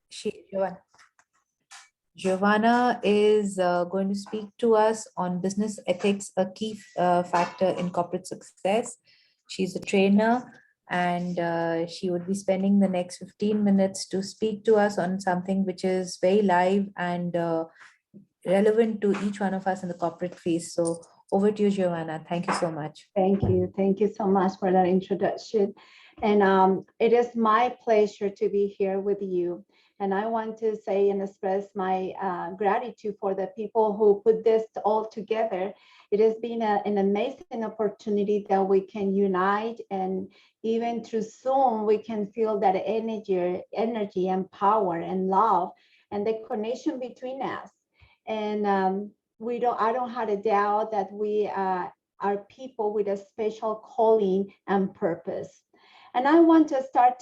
she, Giovanna is going to speak to us on business ethics, a key factor in corporate success. She's a trainer, and she would be spending the next 15 minutes to speak to us on something which is very live and relevant to each one of us in the corporate phase. So over to you, Giovanna. Thank you so much. Thank you. Thank you so much for that introduction. And it is my pleasure to be here with you. And I want to say and express my gratitude for the people who put this all together. It has been an amazing opportunity that we can unite, and even through Zoom, we can feel that energy and power and love and the connection between us. And I don't have a doubt that we are people with a special calling and purpose. And I want to start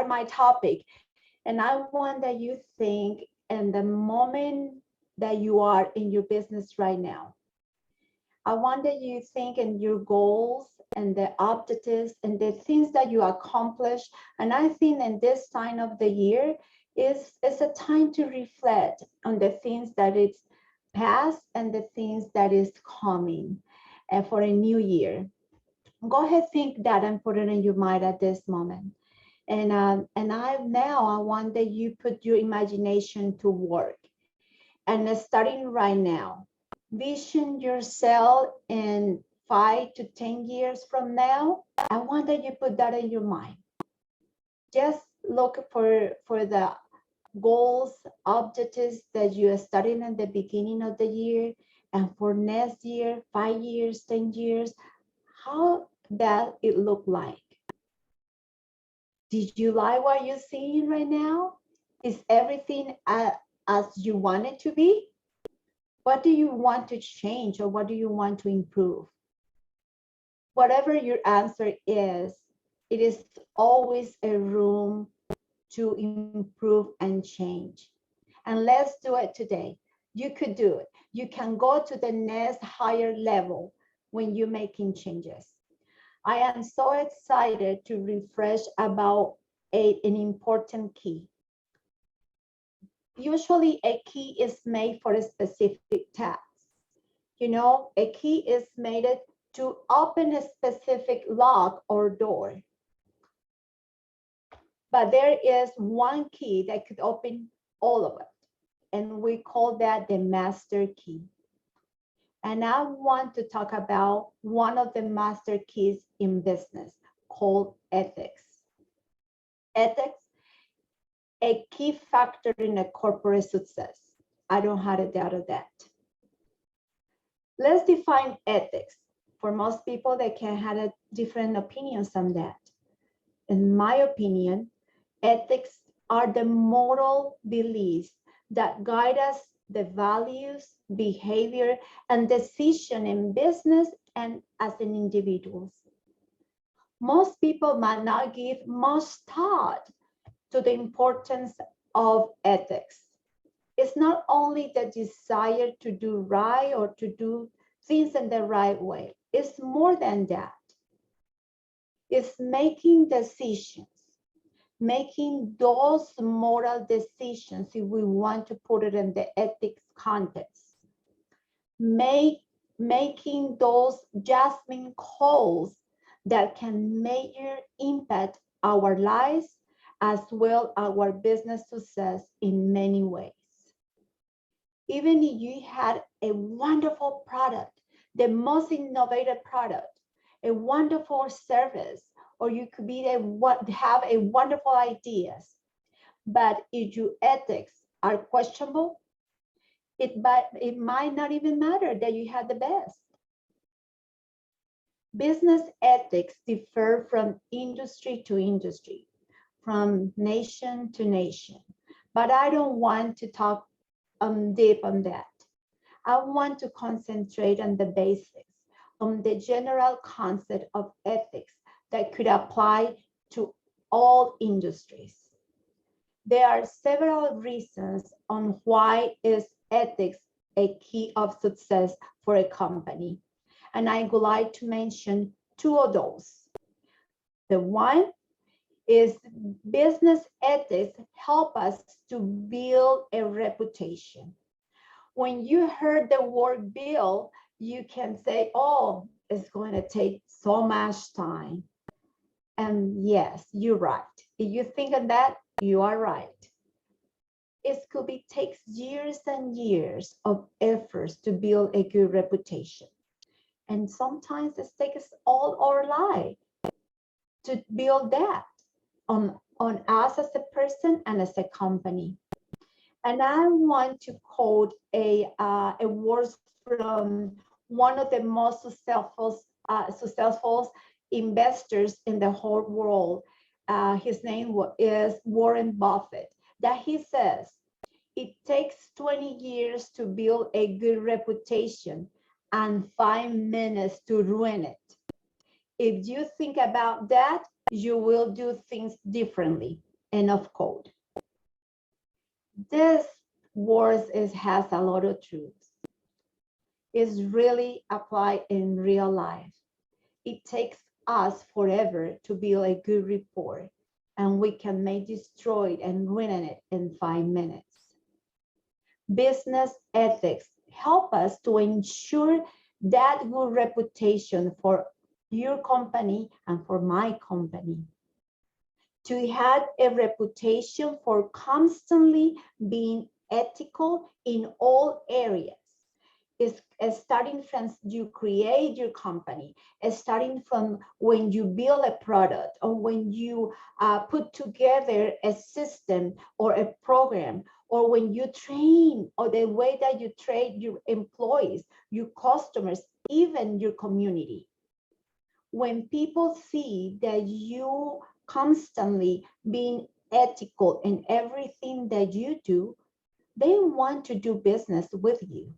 my topic. And I want that you think in the moment that you are in your business right now. I want that you think in your goals and the objectives and the things that you accomplish. And I think in this time of the year is a time to reflect on the things that is past and the things that is coming for a new year. Go ahead, think that and put it in your mind at this moment. And I want that you put your imagination to work. And starting right now, vision yourself in 5 to 10 years from now. I want that you put that in your mind. Just look for the goals, objectives that you are starting at the beginning of the year, and for next year, 5 years, 10 years, how that it look like. Did you like what you're seeing right now? Is everything as you want it to be? What do you want to change, or what do you want to improve? Whatever your answer is, it is always a room to improve and change. And let's do it today. You could do it. You can go to the next higher level when you're making changes. I am so excited to refresh about an important key. Usually a key is made for a specific task. You know, a key is made to open a specific lock or door. But there is one key that could open all of it, and we call that the master key. And I want to talk about one of the master keys in business called ethics. Ethics, a key factor in a corporate success. I don't have a doubt of that. Let's define ethics. For most people, they can have a different opinions on that. In my opinion, ethics are the moral beliefs that guide us, the values, behavior, and decision in business and as an individuals. Most people might not give much thought to the importance of ethics. It's not only the desire to do right or to do things in the right way. It's more than that. It's making decisions, making those moral decisions, if we want to put it in the ethics context, making those judgment calls that can major impact our lives as well our business success in many ways. Even if you had a wonderful product, the most innovative product, a wonderful service, or you could be have a wonderful ideas, but if your ethics are questionable, it might not even matter that you have the best. Business ethics differ from industry to industry, from nation to nation, but I don't want to talk deep on that. I want to concentrate on the basics, on the general concept of ethics that could apply to all industries. There are several reasons on why is ethics a key of success for a company. And I would like to mention two of those. The one is business ethics help us to build a reputation. When you heard the word build, you can say, oh, it's going to take so much time. And yes, you're right. If you think of that, you are right. It could be takes years and years of efforts to build a good reputation. And sometimes it takes all our life to build that on us as a person and as a company. And I want to quote a words from one of the most successful investors in the whole world. His name is Warren Buffett. That he says, it takes 20 years to build a good reputation and 5 minutes to ruin it. If you think about that, you will do things differently. End of quote. This words has a lot of truth. It's really applied in real life. It takes us forever to build a good rapport, and we can make destroy it and ruin it in 5 minutes. Business ethics help us to ensure that good reputation for your company and for my company. To have a reputation for constantly being ethical in all areas is starting from you create your company, starting from when you build a product or when you put together a system or a program, or when you train, or the way that you train your employees, your customers, even your community. When people see that you constantly being ethical in everything that you do, they want to do business with you.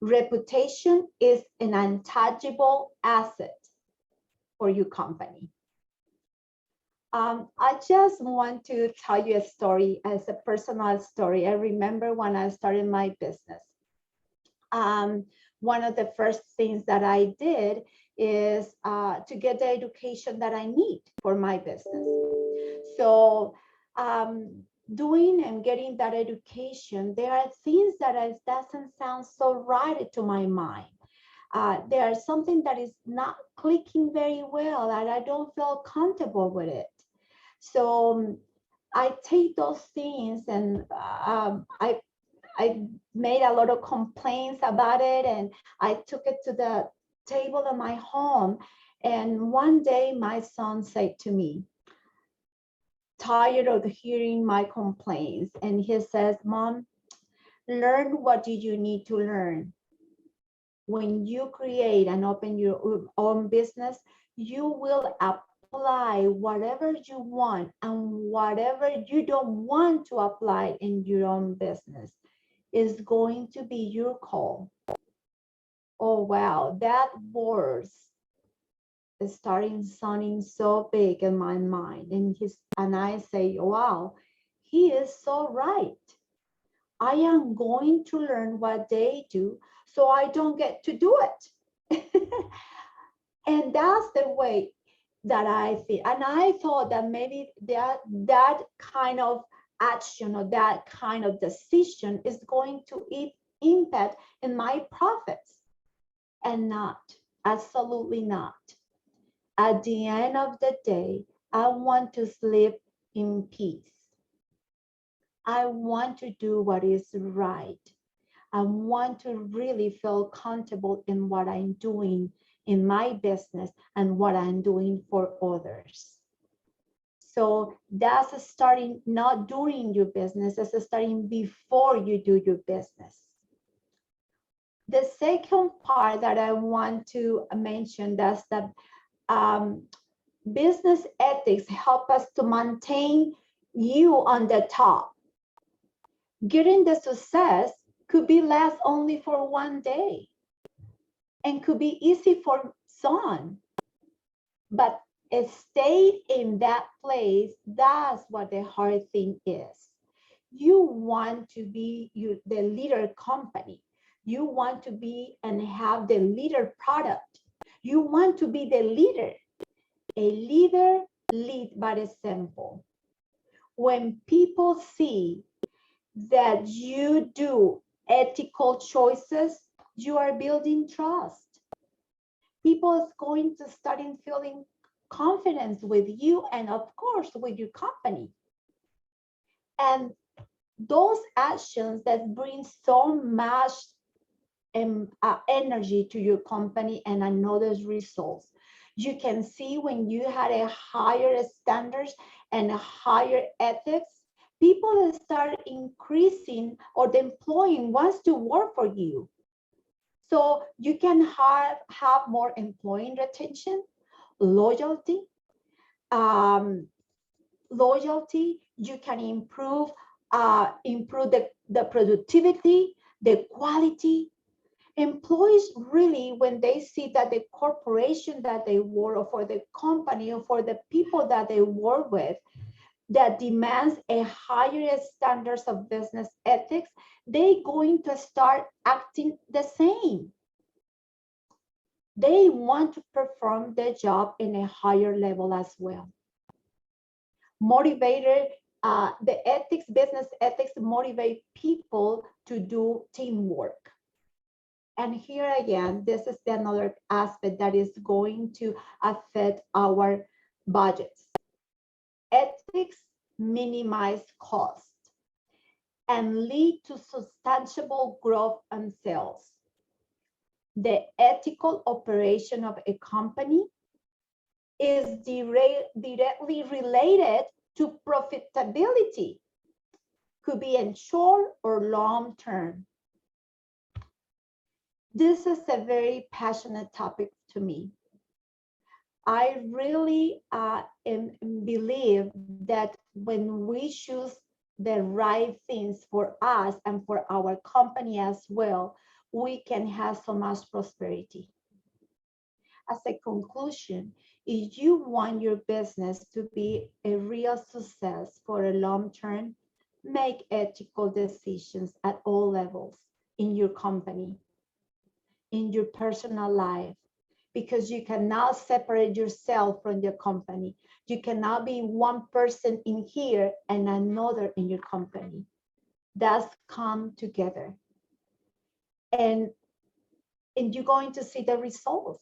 Reputation is an intangible asset for your company. I just want to tell you a story as a personal story. I remember when I started my business. One of the first things that I did is to get the education that I need for my business. So doing and getting that education, there are things that doesn't sound so right to my mind. There's something that is not clicking very well, and I don't feel comfortable with it. So I take those things, and I made a lot of complaints about it, and I took it to the table in my home. And one day my son said to me, tired of hearing my complaints, and he says, Mom, learn what do you need to learn. When you create and open your own business, you will apply whatever you want, and whatever you don't want to apply in your own business is going to be your call. Oh, wow, that words is starting sounding so big in my mind. And I say, wow, he is so right. I am going to learn what they do so I don't get to do it. And that's the way that I feel. And I thought that maybe that kind of action or that kind of decision is going to impact in my profits. And not, absolutely not. At the end of the day, I want to sleep in peace. I want to do what is right. I want to really feel comfortable in what I'm doing in my business and what I'm doing for others. So that's starting not during your business, that's starting before you do your business. The second part that I want to mention, that's that business ethics help us to maintain you on the top. Getting the success could be last only for one day and could be easy for some, but stay in that place. That's what the hard thing is. You want to be the leader company. You want to be and have the leader product. You want to be the leader. A leader lead by example. When people see that you do ethical choices, you are building trust. People is going to start in feeling confidence with you and of course with your company. And those actions that bring so much energy to your company and another results. You can see when you had a higher standards and a higher ethics, people start increasing or the employee wants to work for you. So you can have more employee retention, loyalty, um, you can improve the productivity, the quality. Employees really, when they see that the corporation that they work or for the company or for the people that they work with that demands a higher standards of business ethics, they going to start acting the same. They want to perform their job in a higher level as well. Motivated, the ethics, business ethics motivate people to do teamwork. And here again, this is another aspect that is going to affect our budgets. Ethics minimize cost and lead to substantial growth and sales. The ethical operation of a company is directly related to profitability, could be in short or long term. This is a very passionate topic to me. I really believe that when we choose the right things for us and for our company as well, we can have so much prosperity. As a conclusion, if you want your business to be a real success for a long term, make ethical decisions at all levels in your company, in your personal life, because you cannot separate yourself from your company. You cannot be one person in here and another in your company. That's come together. And you're going to see the results.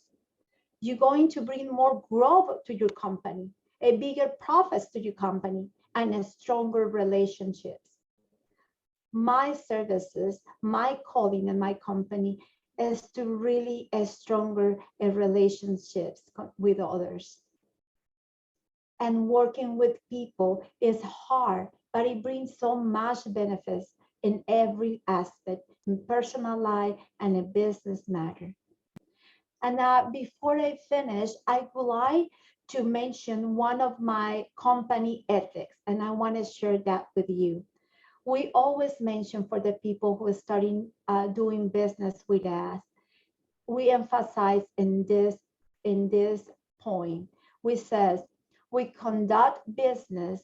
You're going to bring more growth to your company, a bigger profits to your company, and a stronger relationships. My services, my calling and my company is to really a stronger relationships with others. And working with people is hard, but it brings so much benefits in every aspect, in personal life and in business matter. And before I finish, I would like to mention one of my company ethics, and I want to share that with you. We always mention for the people who are starting doing business with us, we emphasize in this point. We says we conduct business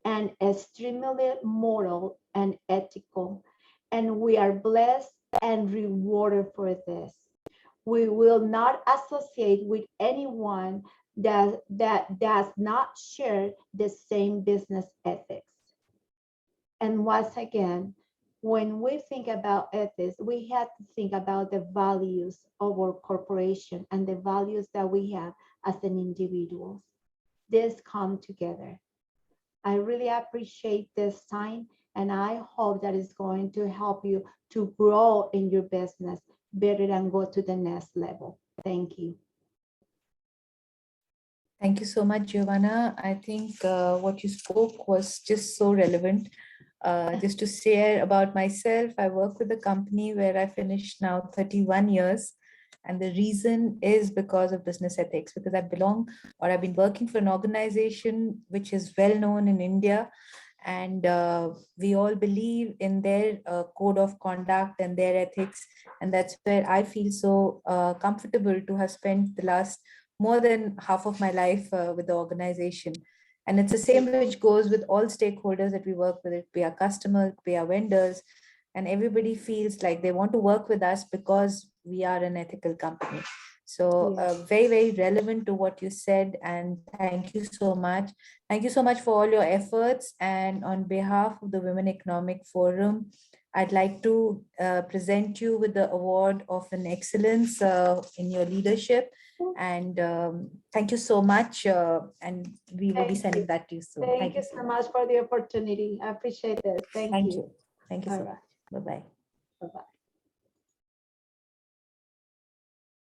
and extremely moral and ethical, and we are blessed and rewarded for this. We will not associate with anyone that does not share the same business ethics. And once again, when we think about ethics, we have to think about the values of our corporation and the values that we have as an individuals. This come together. I really appreciate this time, and I hope that it's going to help you to grow in your business better and go to the next level. Thank you. Thank you so much, Giovanna. I think what you spoke was just so relevant. Just to share about myself, I work with a company where I finished now 31 years. And the reason is because of business ethics, because I belong or I've been working for an organization which is well known in India. And we all believe in their code of conduct and their ethics. And that's where I feel so comfortable to have spent the last more than half of my life with the organization. And it's the same which goes with all stakeholders that we work with. It be our customers, be our vendors, and everybody feels like they want to work with us because we are an ethical company. So Yeah. very, very relevant to what you said. And thank you so much. Thank you so much for all your efforts. And on behalf of the Women Economic Forum, I'd like to present you with the award of an excellence in your leadership. And thank you so much. And we will be Thank sending you. that to you soon. Thank you So so much. much for the opportunity. I appreciate this. Thank Thank you. you. Thank you All so right. much. Bye-bye. Bye-bye.